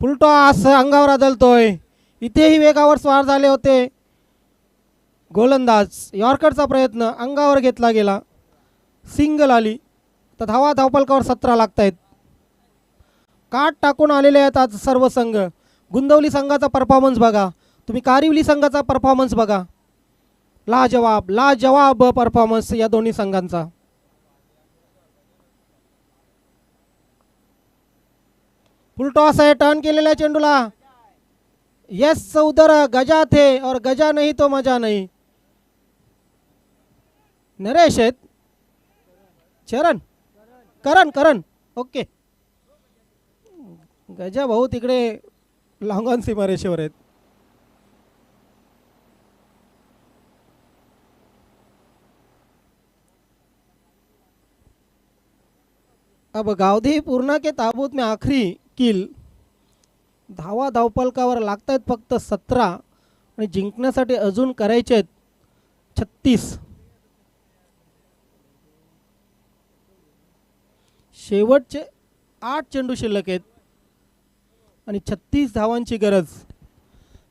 फुलटॉस अंगावर आदळतोय. इथेही वेगावर स्वार झाले होते गोलंदाज. यॉर्करचा प्रयत्न अंगावर घेतला गेला. सिंगल आली. तर धावपलकावर 17 लागत आहेत. काट टाकून आलेले आहेत आज सर्व संघ. गुंदवली संघाचा परफॉर्मन्स बघा तुम्ही, कारिवली संघाचा परफॉर्मन्स बघा. लाजवाब परफॉर्मन्स या दोन्ही संघांचा. फुल टॉस आहे. टर्न केलेल्या चेंडूला यस उधर गजा थे और गजा नहीं तो मजा नहीं. नरेश आहेत. करण ओके. गजा भाऊ तिकडे लॉंगॉन सीमारेषेवर आहेत. अब गावदी पूर्णा के ताबूत में आखरी किल. धावपलकावर लागत आहेत फक्त 17 आणि जिंकण्यासाठी अजून करायचे आहेत 36. शेवटचे 8 चेंडू शिल्लक आहेत आणि 36 धावांची गरज.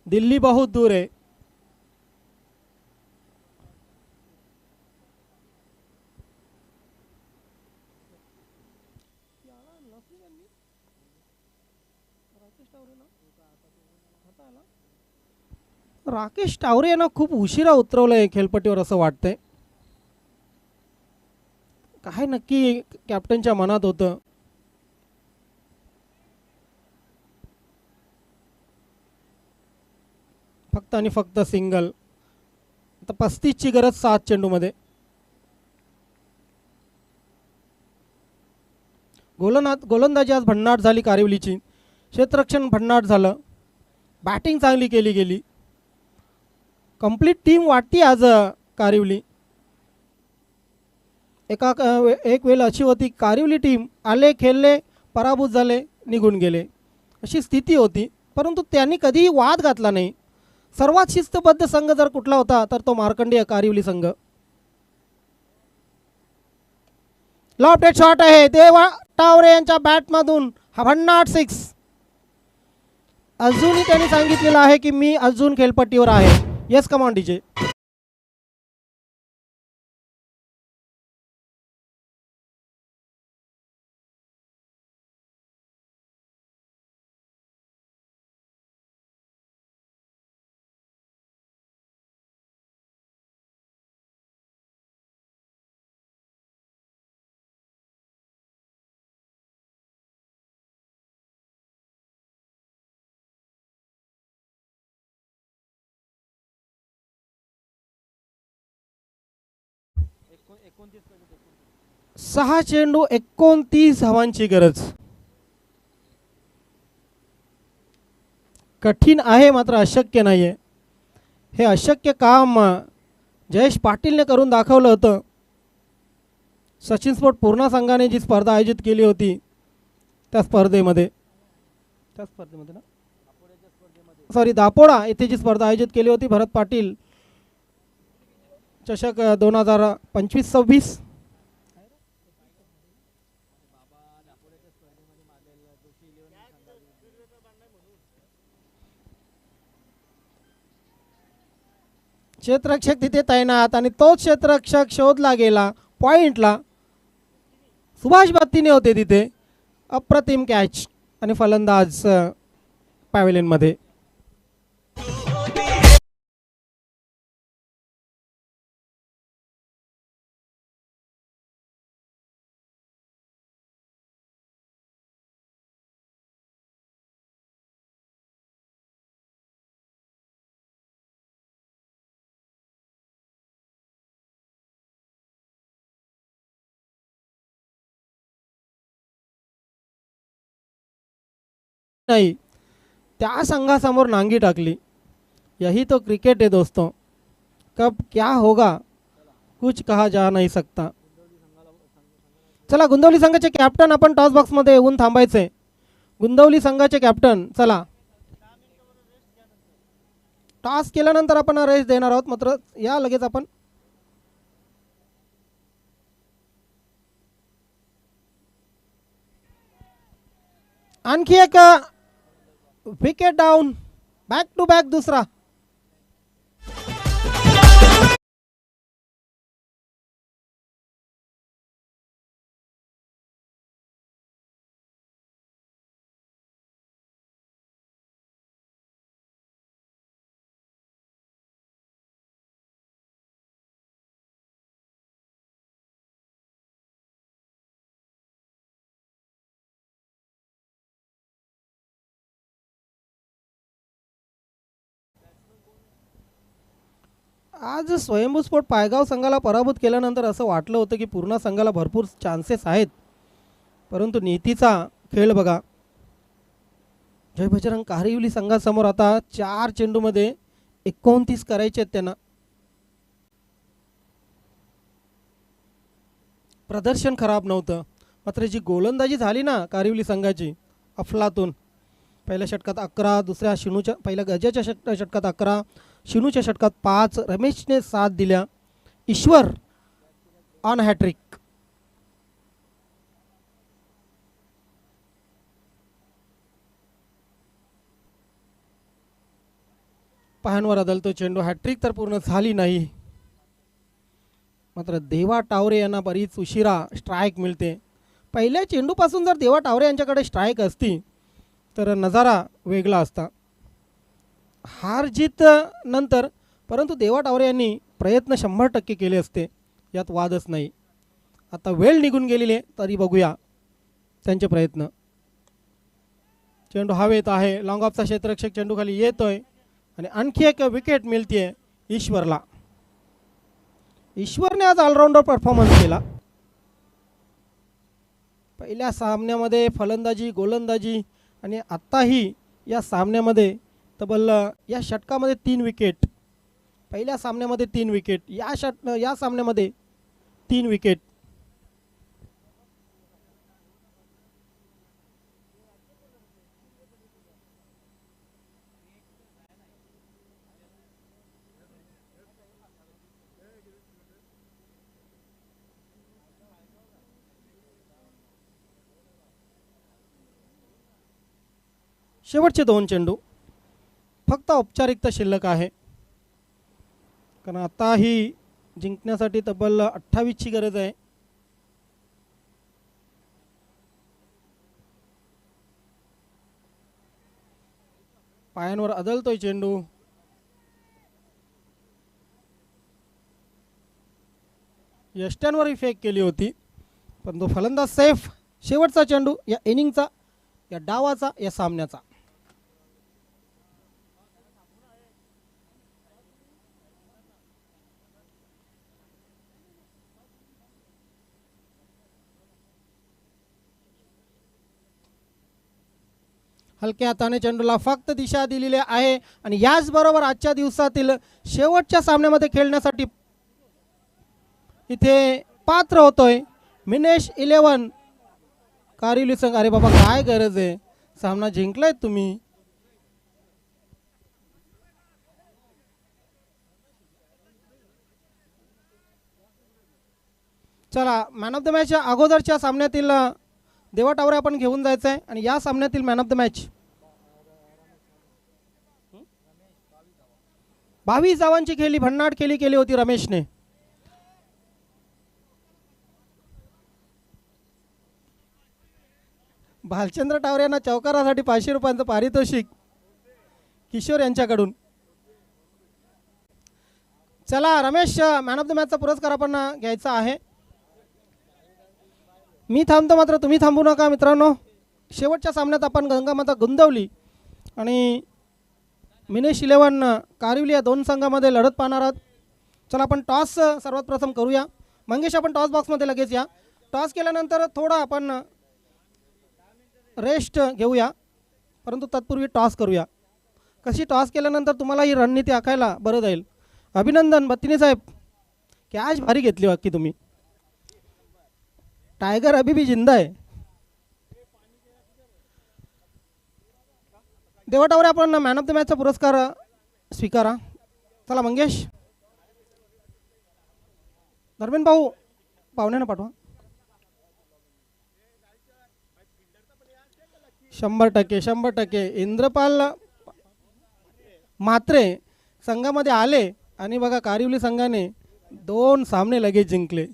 दिल्ली बहुत दूर आहे. राकेश टावरे यांना खूप उशिरा उतरवलंय खेळपट्टीवर असं वाटतंय. काय नक्की कॅप्टनच्या मनात होतं. फक्त आणि फक्त सिंगल. आता 35 ची गरज 7 चेंडूमध्ये. गोलंदाजी आज भन्नाट झाली कारिवलीची. क्षेत्ररक्षण भन्नाट झालं. बॅटिंग चांगली केली गेली. कंप्लीट टीम वाटती आज कारिवली. एक वेळ अशी होती कारिवली टीम आले, खेळले, पराभूत झाले, निघून गेले अशी स्थिती होती. परंतु त्यांनी कधीही वाद घातला नाही. सर्वात शिस्तबद्ध संघ जर कुठला होता तर तो मार्कंडेय कारिवली संघ. लॉफ्टेड शॉट आहे देवा टावरे यांच्या बॅटमधून. हा भन्नाट 6. अजूनही त्यांनी सांगितलेलं आहे की मी अजून खेळपट्टीवर आहे. Yes come on DJ. 6 चेंडू 29 धावांची गरज. कठीण आहे मात्र अशक्य नाही आहे. हे अशक्य काम जयेश पाटीलने करून दाखवलं होतं. सचिन स्पोर्ट पूर्णा संघाने जी स्पर्धा आयोजित केली होती त्या स्पर्धेमध्ये ना सॉरी दापोडा येथे जी स्पर्धा आयोजित केली होती भरत पाटील चषक 2025-26. क्षेत्ररक्षक तिथे तैनात आणि तोच क्षेत्ररक्षक शोधला गेला पॉइंटला. सुभाष बत्तीने होते तिथे. अप्रतिम कॅच आणि फलंदाज पॅव्हेलियनमध्ये. नाही त्या संघासमोर नांगी टाकली. यही तो क्रिकेट है दोस्तों. कब क्या होगा कुछ कहा जा नाही सकता. चला गुंदवली संघाचे कॅप्टन आपण टॉस बॉक्समध्ये येऊन थांबायचे. गुंदवली संघाचे कॅप्टन चला. टॉस केल्यानंतर आपण रेस देणार आहोत मात्र या लगेच आपण आणखी एक wicket down. Back to back दुसरा. आज स्वयंभू स्पोर्ट पायगाव संघाला पराभूत केल्यानंतर असं वाटलं होतं की पूर्ण संघाला भरपूर चान्सेस आहेत. परंतु नीतीचा खेळ बघा. जय बजरंग कारिवली संघासमोर आता 4 चेंडूमध्ये 29 करायचे आहेत त्यांना. प्रदर्शन खराब नव्हतं मात्र जी गोलंदाजी झाली ना कारिवली संघाची अफलातून. पहिल्या षटकात 11, दुसऱ्या शिनूच्या पहिल्या गजाच्या षटकात 11, शिनूच्या षटकात 5, रमेशने 7 दिल्या. ईश्वर ऑन हॅट्रिक. पायांवर आदळतो चेंडू. हॅट्रिक तर पूर्ण झाली नाही मात्र देवा टावरे यांना बरीच उशिरा स्ट्राईक मिळते. पहिल्या चेंडूपासून जर देवा टावरे यांच्याकडे स्ट्राईक असती तर नजारा वेगळा असता. हार जीत नंतर परंतु देवा टावरे यांनी प्रयत्न 100% केले असते यात वादच नाही. आता वेळ निघून गेलेली आहे तरी बघूया त्यांचे प्रयत्न. चेंडू हवेत आहे. लॉंग ऑफचा क्षेत्ररक्षक चेंडू खाली येतोय आणि आणखी एक विकेट मिळते ईश्वरला. ईश्वरने आज ऑलराऊंडर परफॉर्मन्स केला. पहिल्या सामन्यामध्ये फलंदाजी गोलंदाजी आणि आत्ताही या सामन्यामध्ये तब्बल या षटकामध्ये 3 विकेट. पहिल्या सामन्यामध्ये 3 विकेट. या सामन्यामध्ये 3 विकेट. शेवटचे 2 चेंडू फक्त औपचारिकता शिल्लक आहे कारण आता ही जिंकण्यासाठी तब्बल 28 ची गरज आहे. पायांवर आदळतोय चेंडू. यष्ट्यांवर ही फेक केली होती पण तो फलंदाज सेफ. शेवटचा चेंडू या इनिंगचा, या डावाचा, या सामन्याचा. हलक्या हाताने चेंडूला फक्त दिशा दिलेली आहे आणि याचबरोबर आजच्या दिवसातील शेवटच्या सामन्यामध्ये खेळण्यासाठी इथे पात्र होतोय मिनेश 11 कारिवली संघ. अरे बाबा काय गरज आहे, सामना जिंकलाय तुम्ही. चला मॅन ऑफ द मॅचच्या अगोदरच्या सामन्यातील देवा टावरे आपण घेऊन जायचं आहे आणि या सामन्यातील मॅन ऑफ द मॅच 22 धावांची खेळली, भन्नाट केली होती रमेशने. भालचंद्र टावरे यांना चौकारासाठी 500 रुपयांचं पारितोषिक किशोर यांच्याकडून. चला रमेश, मॅन ऑफ द मॅचचा पुरस्कार आपण घ्यायचा आहे. मी थांबतो मात्र तुम्ही थांबू नका मित्रांनो. शेवटच्या सामन्यात आपण गंगामाता गोंदवली आणि मिनेश 11 कारिवली या दोन संघामध्ये लढत पाहणार आहोत. चला आपण टॉस सर्वात प्रथम करूया. मंगेश आपण टॉस बॉक्समध्ये लगेच या. टॉस केल्यानंतर थोडा आपण रेस्ट घेऊया, परंतु तत्पूर्वी टॉस करूया. कशी टॉस केल्यानंतर तुम्हाला ही रणनीती आखायला बरं जाईल. अभिनंदन बत्तिनी साहेब, कॅच भारी घेतली बाकी तुम्ही. टायगर अभी भी जिंदा आहे. देवा टावरे आपण मॅन ऑफ द मॅचचा पुरस्कार स्वीकारा. चला मंगेश, धर्मेंद्र भाऊ पाहुण्यानं पाठवा. 100% इंद्रपाल म्हात्रे संघामध्ये आले आणि बघा कारिवली संघाने 2 सामने लगेच जिंकले.